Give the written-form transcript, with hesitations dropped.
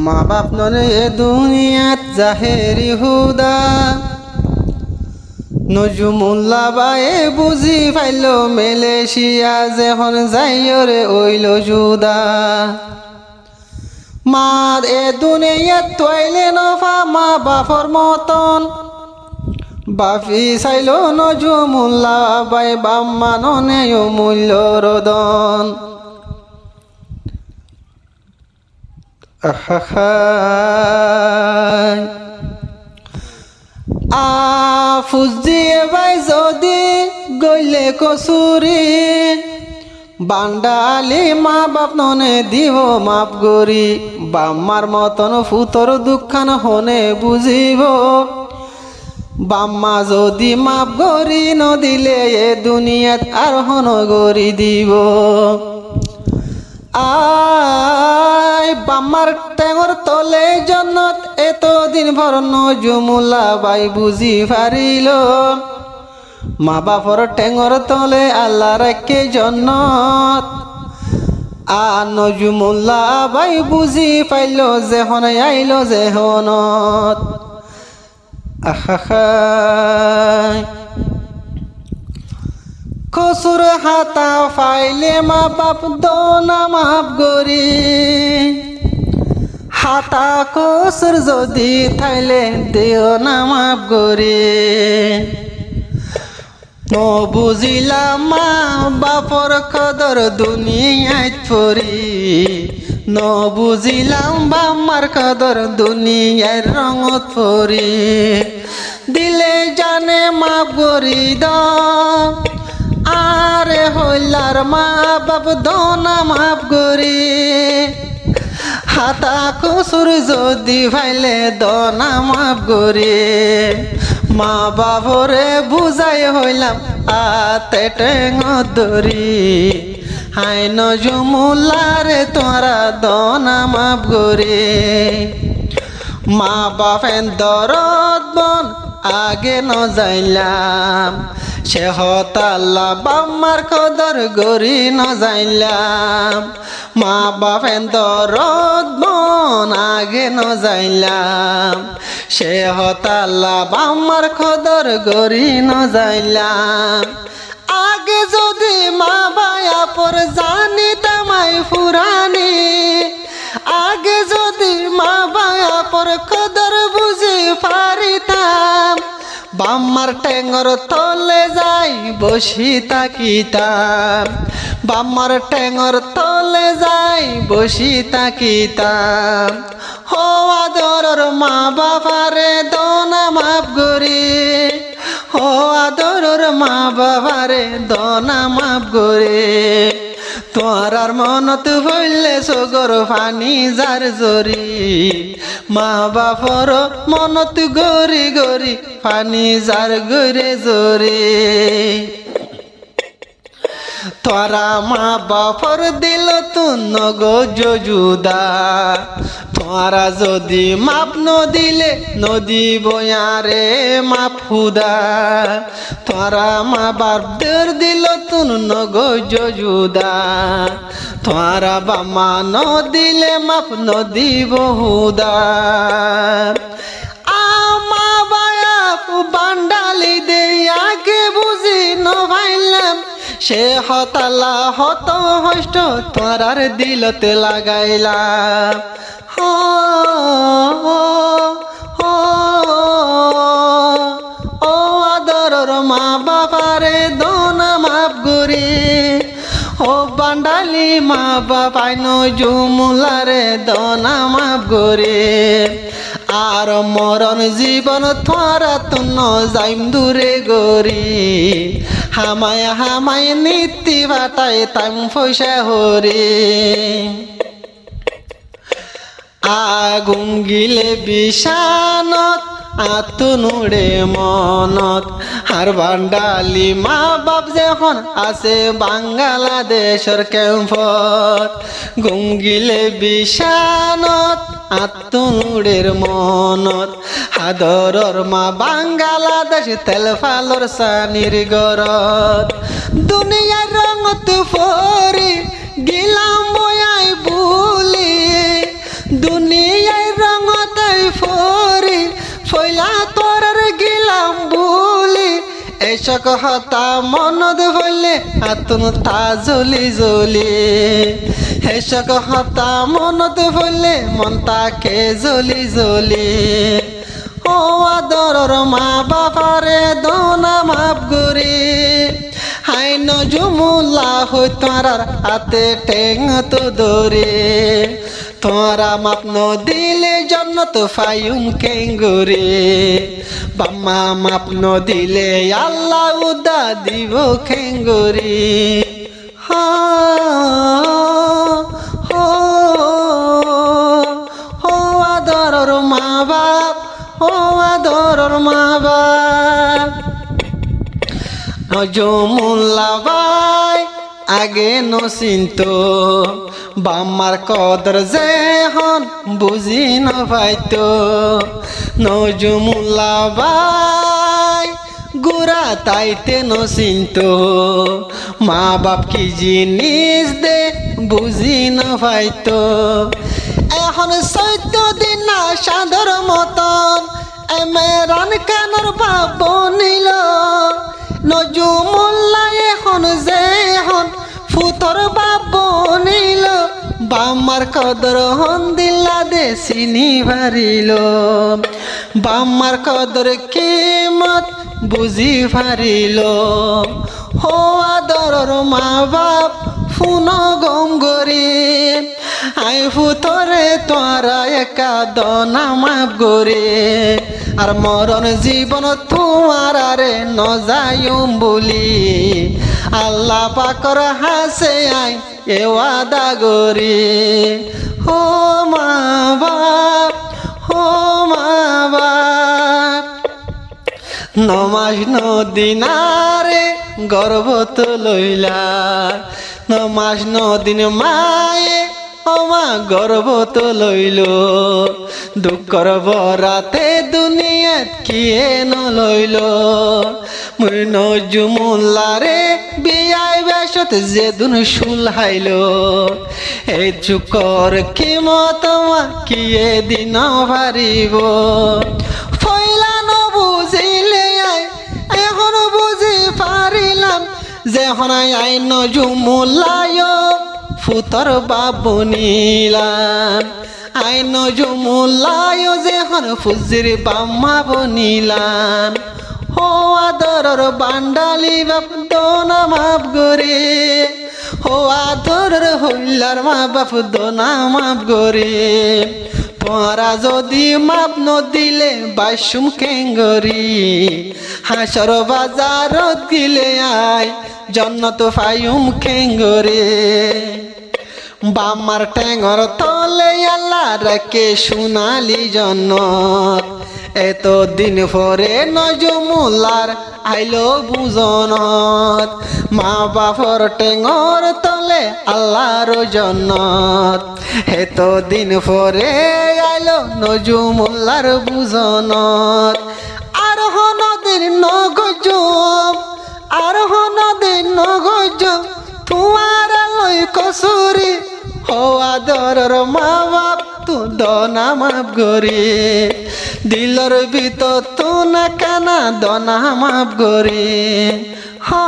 মা বাপ নরে দুনিয়াত জাহেরি হুদা নজুমুল্লা বায়ে বুঝি পাইল মেলেশিয়া যেহন যাইরে ওইল জুদা মার এ দুনিয়াত তৈলে নফা মা বাপর মতন বাফি চাইল নজুমুল্লা বাই বাম্মাননে মূল্য রদন ফুজিয়ে বাই যদি গইলে কসুরি বান্ডালি মা বাপ ননে দিব মাপ গরি বাম্মার মতন ফুতর দুঃখান হনে বুঝিব বাম্মা যদি মাপ গরি নদিলে এ দুনিয়াত আর হন গরি দিব আই বাম্মার টেঙর তলে জন্নত এতদিন ভর নজুমুল্লা বাই বুঝি পারিল মা বাপর টেঙর তলে আল্লাহ রাখে জন্নত আর নজুমুল্লা বাই বুঝি পাইল যেহন আইল যেহনত কসুর হাতা ফাইলে মা বাপ দোনা মাপ গরি হাতা কসুর যদি থাইলে দেও না মাপ গরি ন বুঝিলাম মা বাপর কদর দুনিয়ায় পড়ি ন বুঝিলাম বাম্মার কদর দুনিয়ার রঙত পড়ি দিলে জানে মাপ গরি দ আরে হইলার মা বাপ দোনা মাপ গরি হাতা কসুর যদি ভাইলে দোনা মাপ গরি মা বাপরে বুঝাই হইলাম আতে টেঙর দরি হাই নজুমুল্লারে তোরা দোনা মাপ গরি মা বাপেন দরদ বন আগে ন যাইলাম সে হতাল্লা বাম্মার কদর গরি ন যাইলাম মা বাপেন দরদ বন আগে ন যাইলাম সে হতাল্লা বাম্মার কদর গরি ন যাইলাম আগে যদি মা বায়া পর জানি তামাই ফুরানি আগে যদি মা বায়া পর কদর বুঝি পারিতাম বাম্মার টেঙর তলে যাই বসি তাকিতাম বাম্মার টেঙর তলে যাই বসি তাকিতাম হো আদরর মা বাবারে দোনা মাপ গরি হো আদরর মা বাবারে দোনা মাপ গরি তোরার মনত হইলে সগর ফানি যার জরি মা বাপর মনত গরি গরি ফানি যার গরে জরি তোরা মা বাপর দিল তু নগো জুদা তোরা যদি মাপ নদিলে নদী বয়ারে মাপ হুদা তোরা মা বাপদের দিল তু নগো জুদা তোরা বামা নদিলে মাপ নদী বহুদা আমা বায়াপ বান্ডালি দে আগে বুঝি নভাইলাম সে হতালা হত হষ্ট তোরার দিলতে লাগাইলাম ও আদরর মা বাবারে দোনা মাপ গরি ও বান্ডালি মা বাপাই নজুমুল্লারে দোনা মাপ গরি আর মরণ জীবন তোরা তুন যাইম দূরে গরি হামায় হামায় নীতি বাটাই তাম পয়সা হরি আগুন গিলে বিষানত আতুনুড়ে মনত আর বান্ডালি মা বাপ যখন আছে বাংলাদেশের ক্যাম্পত গুঙ্গিলে বিষানত আতুনুড়ের মনত আদরর মা বাংলাদেশ তেলফালর সানির গরত দুনিয়ার রঙত ফরি এসক হতা মনত হইলে আতুন তা জ্বলি জ্বলি এসক হতা মনত হইলে মন তাকে জ্বলি জ্বলি ও আদরর মা বাবারে দোনা মাপ গরি হাই নজুমুল্লা হই তোরার হাতে টেং তো দরে তোরা মাপ ন দিলে জন্নত ফায়ুম কেঙ্গুরে বাম্মা মাপ ন দিলে আল্লাহ উদা দিব খেঙ্গুরি হা হো হো আদরর মা বাপ ও আদরর মা বাপ নজমুল্লা ভাই আগে নচিন্ত বাম্মার কদর যে হন বুঝি নপাইতো নজমুল্লা ভাই গুড়া তাইতে নচিন্ত মা বাপ কি জিনিস দে বুঝি নপাইতো এখন 14 দিন না সাধর মতন এমেরান কানর বাপ নিল নজমুল্লা এখন যে এখন ফুতর বাপ নিল বাম্মার কদর হন দিল্লা দে চিনি ভারিল বাম্মার কদর কিমত বুঝি ভারিল হো আদরর মা বাপ ফুন গম গরি আই ফুতরে তোরা একা দনা মাপ গরে আর মরণ জীবন তোমার আরে নজায়ুম বলি আল্লাহ পাকর হাসে আই এ ওয়াদা গরি হো মা বাপ হো মা বাপ নমাজ নদিনারে গর্ব তো লইলা নমাজ নদিন মায়ে ওমা গর্ব তো লইল দুঃখর বরাতে দুনিয়াত কিয়ে নলইল মুই নজমুল্লারে বিয়াই বেশত যেদুন শুলহাইল এই চুকর কিমত কিয়ে দিন ভারিব ফইলা নবুঝিলে এখন বুঝি পারিলাম যে হনাই আই নজমুল্লায় ফুতর বাবু নিলাম আই নজমুল্লায় যে হন ফুজির বাম্মা বনিলাম হো আদরর বান্ডালি বাপ দোনা মাপ গরে হো আদরর হইলার মা বাপ দোনা মাপ গরে তোরা যদি মাপ ন দিলে বাসুম কেঙ্গরি হাসর বাজারত গিলে আয় জন্নত ফায়ুম কেঙ্গরে বাম্মার টেঙর তলে আল্লাহ রাখে সোনালি জন্নত এত দিন পরে নজমুল্লার আইলো বুজনত মা বাপর টেঙর তলে আল্লাহর জন্নত এত দিন পরে আইলো নজমুল্লার বুজনত আর নদীর নগজম আর নদীর নগজম তোমার লই কসুরি হওয়া দরর মা বাপ তু দনা মাপ গরে দিলর ভিতর তু না কানা দনা মাপ গরে হা